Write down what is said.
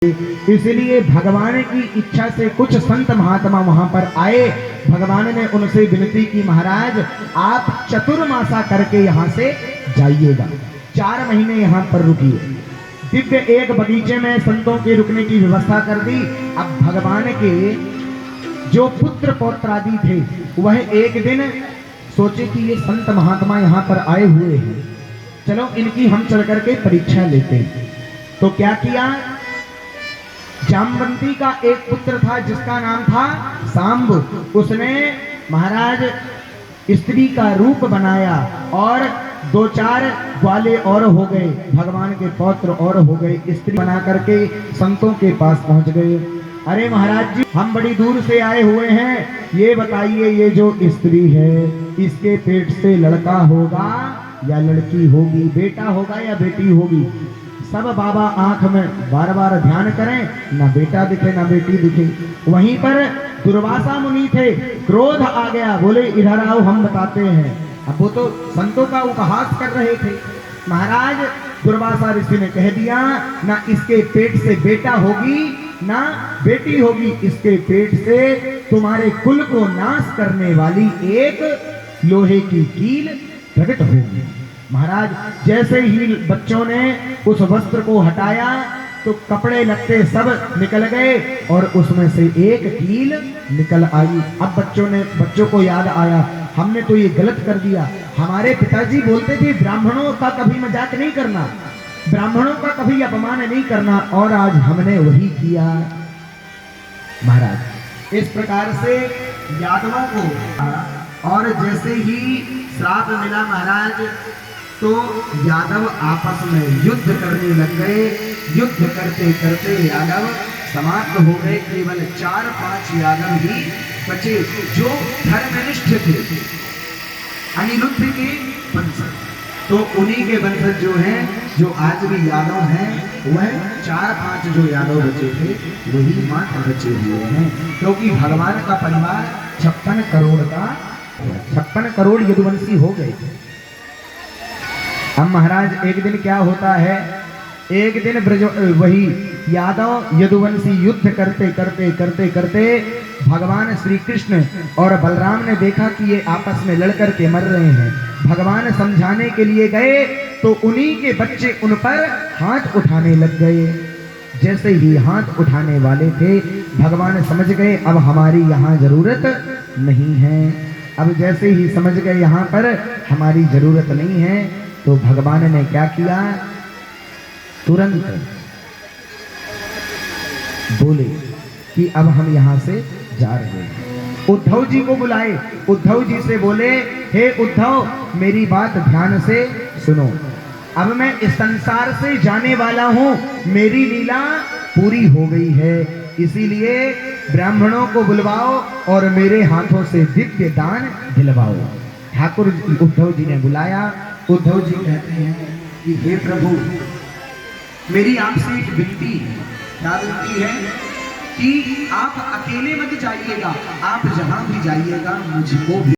इसलिए भगवान की इच्छा से कुछ संत महात्मा वहां पर आए। भगवान ने उनसे विनती की, महाराज आप चतुर्मासा करके यहाँ से जाइएगा, 4 महीने यहाँ पर रुकिए। दिव्य एक बगीचे में संतों के रुकने की व्यवस्था कर दी। अब भगवान के जो पुत्र पौत्रादि थे वह एक दिन सोचे कि ये संत महात्मा यहाँ पर आए हुए हैं, चलो इनकी हम चल करके परीक्षा लेते हैं। तो क्या किया, जामवंती का एक पुत्र था जिसका नाम था सांब। उसने महाराज स्त्री का रूप बनाया और 2-4 ग्वाले और हो गए, भगवान के पौत्र और हो गए, स्त्री बना करके संतों के पास पहुंच गए। अरे महाराज जी, हम बड़ी दूर से आए हुए हैं, ये बताइए ये जो स्त्री है इसके पेट से लड़का होगा या लड़की होगी, बेटा होगा या बेटी होगी? सब बाबा आंख में बार बार ध्यान करें, ना बेटा दिखे ना बेटी दिखे। वहीं पर दुर्वासा मुनि थे, क्रोध आ गया, बोले इधर आओ हम बताते हैं। अब वो तो संतों का उपहास कर रहे थे। महाराज दुर्वासा ऋषि ने कह दिया, ना इसके पेट से बेटा होगी ना बेटी होगी, इसके पेट से तुम्हारे कुल को नाश करने वाली एक लोहे की कील प्रकट होगी। महाराज जैसे ही बच्चों ने उस वस्त्र को हटाया तो कपड़े लत्ते सब निकल गए और उसमें से एक कील निकल आई। अब बच्चों को याद आया, हमने तो ये गलत कर दिया। हमारे पिताजी बोलते थे ब्राह्मणों का कभी मजाक नहीं करना, ब्राह्मणों का कभी अपमान नहीं करना, और आज हमने वही किया। महाराज इस प्रकार से यादवों को और जैसे ही श्राप मिला महाराज, तो यादव आपस में युद्ध करने लग गए। युद्ध करते करते यादव समाप्त हो गए, केवल 4-5 यादव ही बचे जो धर्मनिष्ठ थे, अनिरुद्ध के वंशज। तो उन्हीं के वंशज जो हैं, जो आज भी यादव हैं, वह 4-5 जो यादव बचे थे वही मात्र बचे हुए हैं, क्योंकि भगवान का परिवार 56 करोड़ का, 56 करोड़ यदुवंशी हो गए थे। अब महाराज एक दिन क्या होता है, एक दिन वही यादव यदुवंशी युद्ध करते करते करते करते भगवान श्री कृष्ण और बलराम ने देखा कि ये आपस में लड़कर के मर रहे हैं। भगवान समझाने के लिए गए तो उन्हीं के बच्चे उन पर हाथ उठाने लग गए। जैसे ही हाथ उठाने वाले थे भगवान समझ गए अब हमारी यहाँ जरूरत नहीं है। अब जैसे ही समझ गए यहाँ पर हमारी जरूरत नहीं है, तो भगवान ने क्या किया, तुरंत बोले कि अब हम यहां से जा रहे हैं। उद्धव जी को बुलाए, उद्धव जी से बोले, हे उद्धव मेरी बात ध्यान से सुनो, अब मैं इस संसार से जाने वाला हूं, मेरी लीला पूरी हो गई है, इसीलिए ब्राह्मणों को बुलवाओ और मेरे हाथों से दिव्य दान दिलवाओ। ठाकुर उद्धव जी ने बुलाया। उद्धव जी कहते हैं कि हे प्रभु, मेरी आपसे एक विनती है। क्या विनती है? कि आप अकेले मत जाइएगा, आप जहां भी जाइएगा मुझको भी